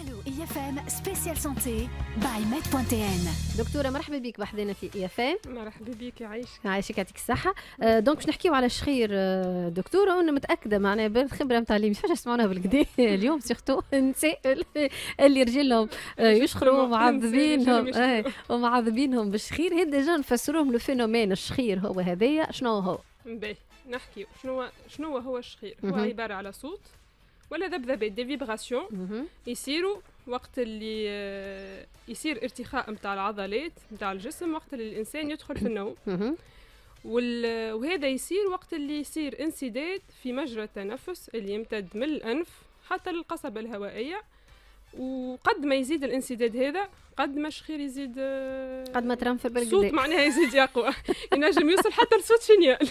Allo IFM spécial santé by med.tn. دكتورة مرحبا بك بحذنا في IFM. مرحبا بك يعيشك. عايشك يعطيك الصحة. دونك باش نحكيو على الشخير دكتورة، وانا متأكدة معناها بالخبرة نتاع اللي مش يسمعونا بالكدا اليوم سيرتو النساء اللي رجالهم يشخروا ومعذبينهم بالشخير. هذا ديجا نفسروهم لو فينومين الشخير هو هذايا شنو هو؟ باهي نحكيو شنو هو الشخير. هو عبارة على صوت ولا ذبذبات دي فيبراسيون يصيروا وقت اللي يصير ارتخاء نتاع العضلات نتاع الجسم وقت اللي الانسان يدخل في النوم. وهذا يصير وقت اللي يصير انسداد في مجرى التنفس اللي يمتد من الانف حتى للقصبة الهوائية. وقد ما يزيد الانسداد هذا قد ما الشخير يزيد، قد ما ترنفر بالكدا الصوت معناها يزيد يقوى ينجم يوصل حتى لصوت شنيال.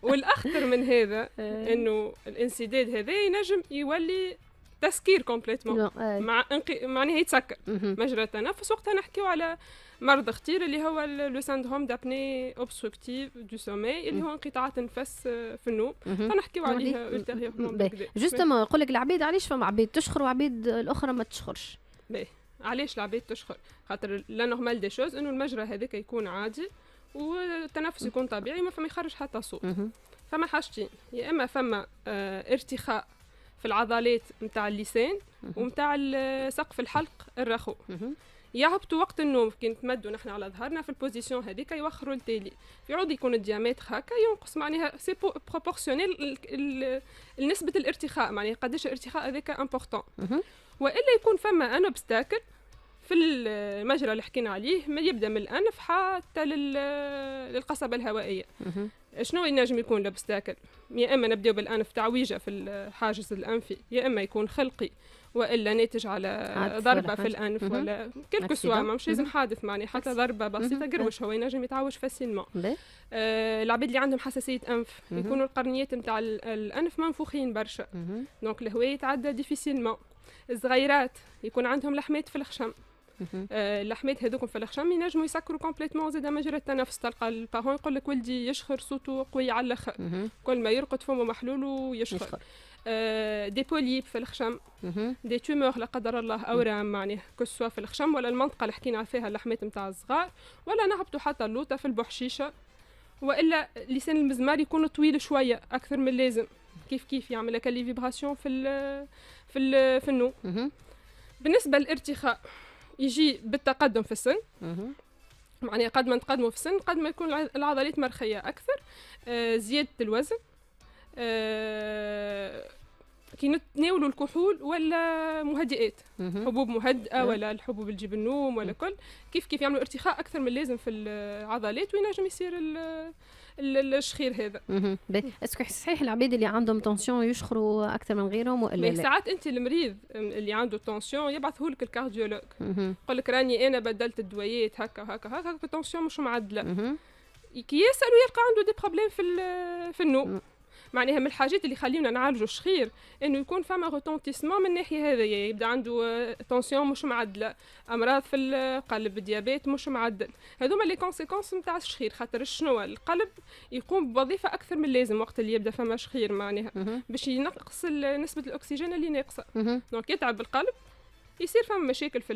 والاخطر من هذا انه الانسداد هذا ينجم يولي تسكير كومبليتمون معناها يتسكر مجرى التنفس. وقتها نحكيو على مرض خطير اللي هو لو سيندروم دابني اوبستركتيف دو سومي اللي هو انقطاعات النفس في النوم. فنحكيو عليها ultérieurement. جوستومون يقول لك العبيد علاش فما عبيد تشخر وعبيد الاخرى ما تشخرش؟ علاش العبيد تشخر؟ خاطر لا نورمال دي شوز انه المجرى هذاك يكون عادي والتنفس يكون طبيعي ما فما يخرج حتى صوت. فما حاجتين، يا اما فما ارتخاء في العضلات نتاع اللسان ومتاع سقف الحلق الرخو يهبطوا وقت النوم كي نتمدوا نحن على ظهرنا في البوزيشن هذيك يوخروا التالي يعود يكون الديامتر هكا ينقص معناها سي بروبورسيونيل لنسبه الارتخاء معناها قداش الارتخاء هذاك امبورطون. والا يكون فما ان اوبستاكل في المجرى اللي حكينا عليه ما يبدا من الانف حتى للقصبه الهوائيه. شنو ينجم يكون الاوبستاكل؟ يا اما نبداو بالانف تعويجه في الحاجز الانفي، يا اما يكون خلقي والا ناتج على ضربه في الانف ولا كلكو سوا مش لازم حادث معني حتى ضربه بسيطه قروش هو ينجم يتعوج فاسيلمون. العباد اللي عندهم حساسيه انف يكونوا القرنيات نتاع الانف منفوخين برشا دونك الهواء يتعدى ديفيسيلمون. الصغيرات يكون عندهم لحمات في الخشم، اللحمات هذوكم في الخشم ينجموا يسكروا كومبليتمون زاد مجرى التنفس. تلقى البارون يقول لك ولدي يشخر صوته قوي على الاخر كل ما يرقد فمه محلول ويشخر. دي بوليب في الخشم، دي تومور لا قدر الله اورام معناها كسوا في الخشم ولا المنطقه اللي حكينا فيها اللحمات نتاع الصغار، ولا نهبطوا حتى اللوطه في البحشيشه، والا لسان المزمار يكون طويل شويه اكثر من اللازم كيف يعمل لك لي فيبراسيون في النوم. بالنسبه للارتخاء يجي بالتقدم في السن معناها قد ما نتقدموا في السن قد ما يكون العضلات مرخيه اكثر، زياده الوزن، كي نتناولوا الكحول ولا مهدئات حبوب مهدئه ولا الحبوب اللي تجيب النوم ولا كل كيف يعملوا ارتخاء اكثر من اللازم في العضلات وينجم يصير الشخير هذا. اسكو صحيح العباد اللي عندهم تونسيون يشخروا اكثر من غيرهم ولا لا؟ ساعات انت المريض اللي عنده تونسيون يبعثه لك الكارديولوج يقول لك راني انا بدلت الدويات هكا التونسيون مش معدله كي يسالوا يلقى عنده دي بروبليم في النوم. معناها من الحاجات اللي خلينا نعالجوا الشخير انه يكون فما روتونتيسمون من الناحيه هذه، يبدا عنده تونسيون مش معدله، امراض في القلب، ديابيت مش معدل، هذوما لي كونسيكونس نتاع الشخير. خاطر شنو القلب يقوم بوظيفه اكثر من اللازم وقت اللي يبدا فما شخير معناها باش ينقص نسبه الاكسجين اللي ناقصه دونك يتعب القلب يصير فما مشاكل في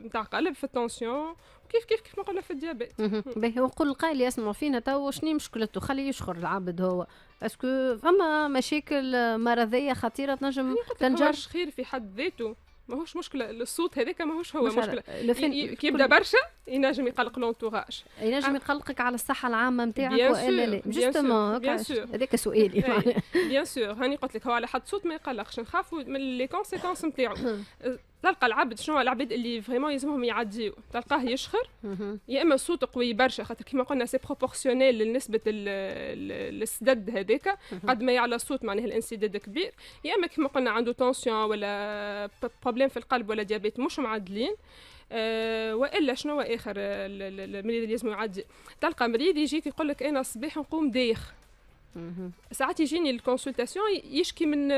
نتاع القلب في التونسيون كيف ما قلنا في الديابيت. باهي ونقول القائل يسمعوا فينا تو شنو مشكلته خليه يشخر العبد هو اسكو فما مشاكل مرضيه خطيره تنجم تنجر الشخير في حد ذاته ماهوش مشكله، الصوت هذاك ماهوش هو مشكله كي يبدا برشا ينجم يقلق لونتوراج، ينجم يقلقك على الصحه العامه نتاعك والا لا. جوستومون هذاك سؤالي بيان سور هاني قلت لك هو على حد صوت ما يقلقش، نخافوا من لي كونسيكونس نتاعو. تلقى العبد شنو العبد اللي فريمون يلزمهم يعديو تلقاه يشخر يا اما صوته قوي برشا خاطر كيما قلنا سي بروبورسيونيل لنسبه السدد هذاك قد ما يعلى الصوت معناه الانسداد كبير، يا اما كيما قلنا عنده تونسيون ولا بروبليم في القلب ولا ديابيت مش معدلين. والا شنو اخر المريض اللي لازم يعدي؟ تلقى مريض يجيك يقول لك انا الصباح نقوم دايخ، ساعات يجيني الكونسلتاسيون يشكي من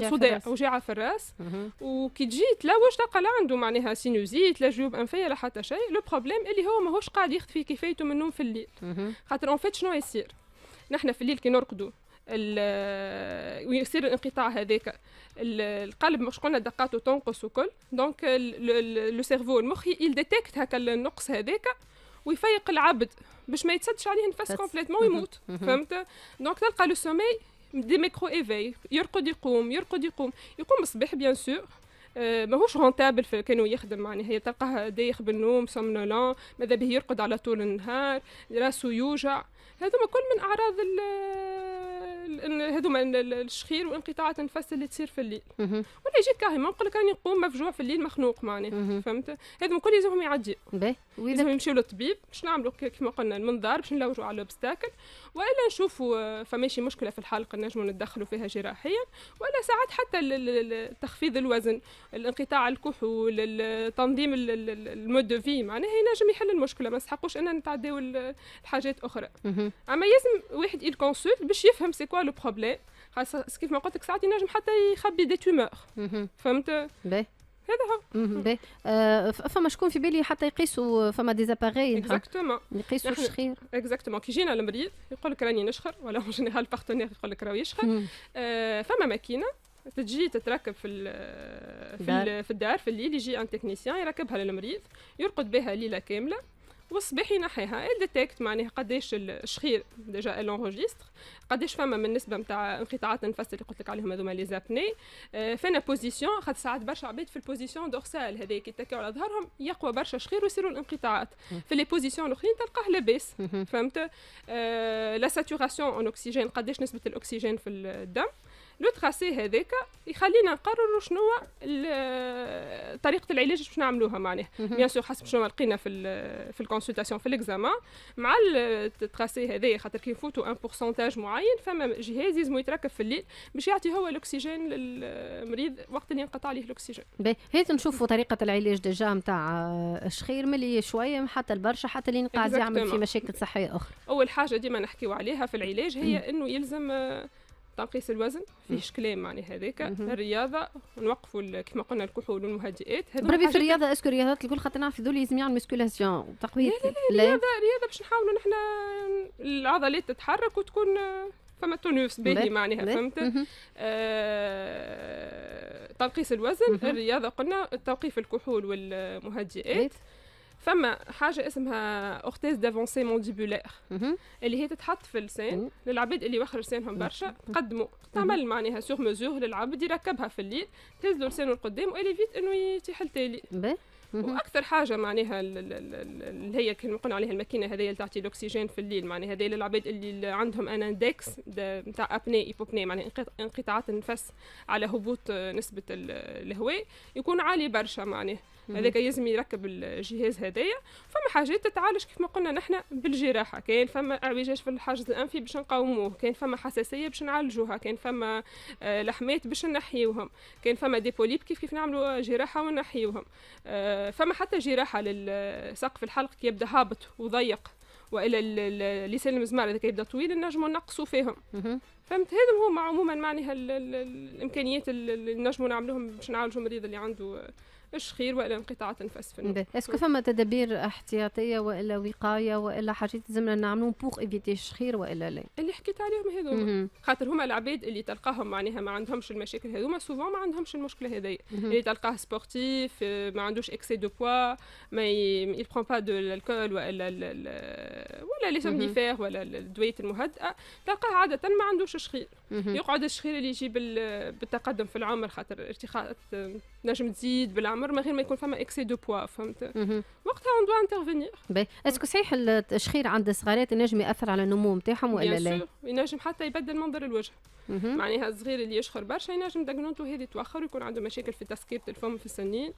صداع وجاعه في الراس وكي تجي تلوج تلقى لا عنده معناها سينوزيت لا جيوب انفيه لا حتى شيء. لو بروبليم اللي هو ماهوش قاعد ياخذ في كفايته من النوم في الليل. خاطر اون فيت شنو يصير نحن في الليل كي نرقدوا ويصير الانقطاع هذاك القلب مش قلنا دقاته تنقص وكل دونك لو سيرفو المخ يديتكت هكا النقص هذاك ويفيق العبد باش ما يتسدش عليه نفس كومبليتمون ويموت فهمت دونك تلقى لو سومي دي ميكرو ايفي يرقد يقوم الصباح بيان سور ماهوش رونتابل كانوا يخدم معناها هي تلقاه دايخ بالنوم سومنولون ماذا به يرقد على طول النهار راسه يوجع هذوما كل من اعراض هذوما الشخير وانقطاعات النفس اللي تصير في الليل ولا يجيك كاريمون نقول لك راني نقوم مفجوع في الليل مخنوق معناها فهمت هذوما كل لازمهم يعدي لازم يمشيو للطبيب باش نعملوا كيما قلنا المنظار باش نلوجوا على الاوبستاكل والا نشوفوا فماشي مشكله في الحلقه نجموا ندخلوا فيها جراحيا ولا ساعات حتى تخفيض الوزن الانقطاع الكحول تنظيم المود دو في معناها ينجم يحل المشكله ما نسحقوش ان نتعداو الحاجات اخرى اما لازم واحد يكونسلت باش يفهم سي كوا لو بروبليم خاصه كيف ما قلت لك ساعات ينجم حتى يخبي دي تومور فهمت هذا هو فما شكون في بالي حتى يقيسوا فما ديزاباري اكزاكتومون يقيسوا الشخير اكزاكتومون كي جينا المريض يقول لك راني نشخر ولا اون جينيرال بارتنير يقول لك راه يشخر فما ماكينه تجي تتركب في الدار في الليل يجي ان تكنيسيان يركبها للمريض يرقد بها ليله كامله والصباح ينحيها الديتكت معناها قداش الشخير ديجا الانجستر قداش فما من نسبه نتاع انقطاعات النفس اللي قلت لك عليهم هذوما لي زابني فانا بوزيسيون خاطر ساعات برشا عباد في البوزيسيون دورسال هذاك يتكاو على ظهرهم يقوى برشا شخير ويصيروا الانقطاعات في لي بوزيسيون الاخرين تلقاه لاباس فهمت لا ساتوراسيون اون اوكسجين قداش نسبه الاكسجين في الدم لو تراسي هذاك يخلينا نقرروا شنو طريقه العلاج باش نعملوها معناها بيان سور حسب شنو لقينا في الكونسلطاسيون في الاكزامان مع التراسي هذايا خاطر كي نفوتوا ان بورسنتاج معين فما جهاز لازم يتركب في الليل باش يعطي هو الاكسجين للمريض وقت اللي ينقطع عليه الاكسجين. هيت نشوفوا طريقه العلاج ديجا نتاع الشخير ملي شويه حتى البرشا حتى اللي قاعد يعمل في مشاكل صحيه اخرى. اول حاجه ديما نحكيو عليها في العلاج هي انه يلزم تنقيس الوزن فيش كلام معناها هذاك الرياضه نوقفوا كما قلنا الكحول والمهدئات بربي في الرياضه اسكو الرياضات الكل خاطر نعرف هذول لازم يعمل مسكولاسيون تقويه رياضه باش نحاولوا نحن العضلات تتحرك وتكون فما تونوس باهي معناها فهمت تنقيس الوزن الرياضه قلنا توقيف الكحول والمهدئات فما حاجه اسمها اورتيز دافونسي مونديبولير اللي هي تتحط في اللسان للعباد اللي وخر لسانهم برشا تقدموا تعمل معناها سور مزور للعبد يركبها في الليل تهز له لسانه القدام والي فيت انه يتيح تالي واكثر حاجه معناها اللي هي كما قلنا عليها الماكينه هذه اللي تعطي الاكسجين في الليل معناها هذه للعباد اللي عندهم ان اندكس نتاع ابني ايبوبني معناها انقطاعات النفس على هبوط نسبه الهواء يكون عالي برشا معناها هذاك يلزم يركب الجهاز هذايا فما حاجات تتعالج كيف ما قلنا نحن بالجراحه كاين فما اعوجاج في الحاجز الانفي باش نقاوموه كاين فما حساسيه باش نعالجوها كاين فما لحمات باش نحيوهم كاين فما دي بوليب كيف نعملوا جراحه ونحيوهم فما حتى جراحه للسقف الحلق كي يبدا هابط وضيق والا لسان المزمار اذا يبدا طويل نجموا نقصوا فيهم فهمت هذم هما عموما معناها الامكانيات اللي نجموا نعملوهم باش نعالجوا المريض اللي عنده الشخير والا انقطاعات النفس في النوم. اسكو فما تدابير احتياطيه والا وقايه والا حاجات لازمنا نعملوهم بوغ ايفيتي الشخير والا لا؟ اللي حكيت عليهم هذوما خاطر هما العباد اللي تلقاهم معناها ما عندهمش المشاكل هذوما سوفون ما عندهمش المشكله هذيا اللي تلقاه سبورتيف ما عندوش اكسي دو بوا ما يبرون با دو الكول ولا لي سومنيفير ولا الدويات المهدئه تلقاه عاده ما عندوش شخير يقعد الشخير اللي يجي بالتقدم في العمر خاطر ارتخاءات نجم تزيد بالعمر من غير ما يكون فما اكسي دو بوا فهمت وقتها اون دو انترفينير. اسكو صحيح التشخير عند الصغارات ينجم ياثر على النمو نتاعهم ولا لا؟ ينجم حتى يبدل منظر الوجه معناها الصغير اللي يشخر برشا ينجم دقنونته هذه توخر ويكون عنده مشاكل في تسكيبه الفم في السنين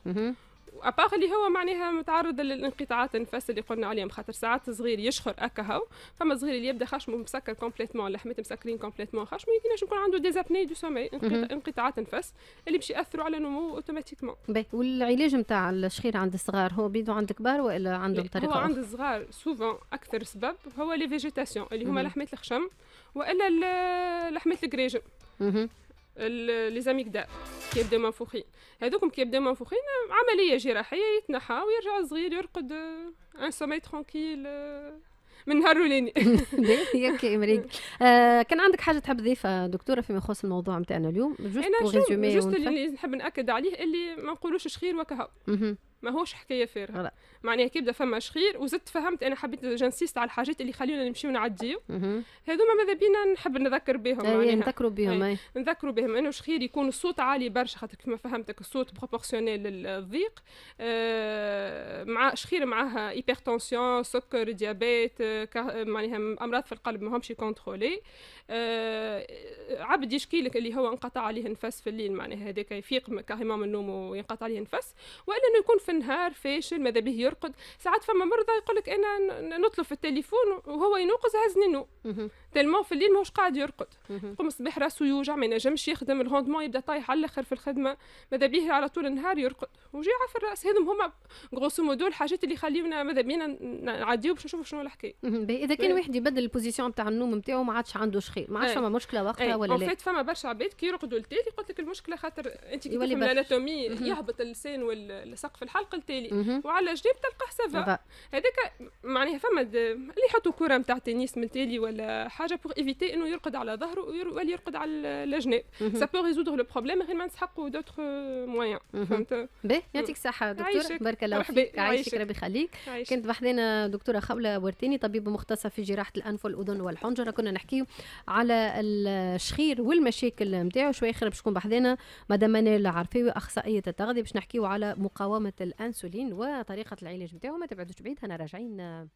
واباغ اللي هو معناها متعرض للانقطاعات النفس اللي قلنا عليهم خاطر ساعات صغير يشخر اكاهو فما صغير اللي يبدا خشمه مسكر كومبليتمون لحمات مسكرين كومبليتمون خشمه يمكن يكون عنده ديزابني دو سومي انقطاعات نفس اللي باش ياثروا على نمو اوتوماتيكمون. والعلاج نتاع الشخير عند الصغار هو بيدو عند الكبار والا عندهم طريقه هو عند الصغار سوفون اكثر سبب هو لي فيجيتاسيون اللي هما لحمات الخشم والا لحمات الكريجم لي زاميغدال كي يبداو منفوخين هذوكم كي يبداو منفوخين عمليه جراحيه يتنحى ويرجع الصغير يرقد ان سومي ترونكيل من نهار وليني. ياك مريق. كان عندك حاجه تحب تضيفها دكتوره فيما يخص الموضوع نتاعنا اليوم؟ جوست اللي نحب ناكد عليه اللي ما نقولوش شخير وكهو، ماهوش حكايه فارغه. معناها كي بدا فما شخير وزدت فهمت انا حبيت جنسيست على الحاجات اللي خلينا نمشيو نعديو هذوما ماذا بينا نحب نذكر بهم. نذكروا بهم نذكروا بهم انه شخير يكون الصوت عالي برشا، خاطر كما فهمتك الصوت بروبورسيونيل للضيق. مع شخير معاها هايبرتنسيون، سكر، ديابيت، معناها امراض في القلب ماهمش كونترولي. عبد يشكي لك اللي هو انقطع عليه النفس في الليل، معناها هذاك يفيق كهما من النوم وينقطع عليه النفس، والا انه يكون في النهار فاشل ماذا به يرقد. ساعات فما مرضى يقول لك انا نطلب في التليفون وهو ينوقز هزني نو تلمو في الليل ماهوش قاعد يرقد، يقوم الصباح راسو يوجع ما ينجمش يخدم، الروندمون يبدا طايح على الاخر في الخدمه، ماذا به على طول النهار يرقد وجيعه في الراس. هذم هما غروسو مودو الحاجات اللي خليونا ماذا بينا نعديو باش نشوفوا شنو الحكايه. اذا كان واحد يبدل البوزيسيون نتاع النوم نتاعو ما عادش عنده شخير، ما عادش فما مشكله وقتها ولا لا؟ فات فما برشا عباد كي يرقدوا التالي قلت لك المشكله خاطر انت كي تفهم الاناتومي يهبط اللسان والسقف الحلق التالي وعلى جنب تلقاه سافا. هذاك معناها فما اللي يحطوا كره نتاع تنس من تالي ولا حاجه بور ايفيتي انه يرقد على ظهره ولا يرقد على الجناب. سا بو ريزودر لو بروبليم غير ما نسحقوا دوتر موان. فهمت؟ باهي يعطيك الصحه دكتوره، بارك الله فيك، عايشك ربي يخليك. كنت بحذنا دكتوره خوله ورتيني، طبيبه مختصه في جراحه الانف والاذن والحنجره. كنا نحكيو على الشخير والمشاكل نتاعو. شويه اخر باش تكون بحذنا مدام منال عرفاوي اخصائيه التغذيه باش نحكيو على مقاومه الانسولين وطريقه العلاج نتاعو. ما تبعدوش بعيد، هنا راجعين.